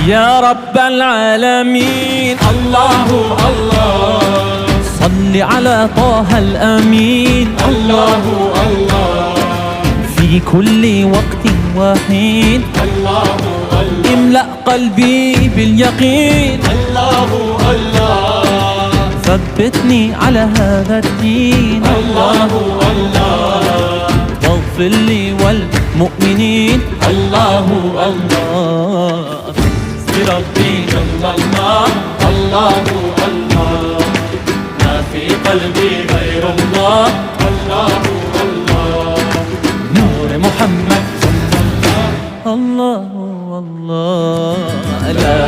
يا رب العالمين. الله الله صل على طه الأمين. الله الله في كل وقت وحين. الله الله املأ قلبي باليقين. الله الله ثبتني على هذا الدين. الله الله واغفر لي والمؤمنين. الله الله بربي جل الله. الله الله ما في قلبي غير الله. الله الله نور محمد صلى الله. الله الله لا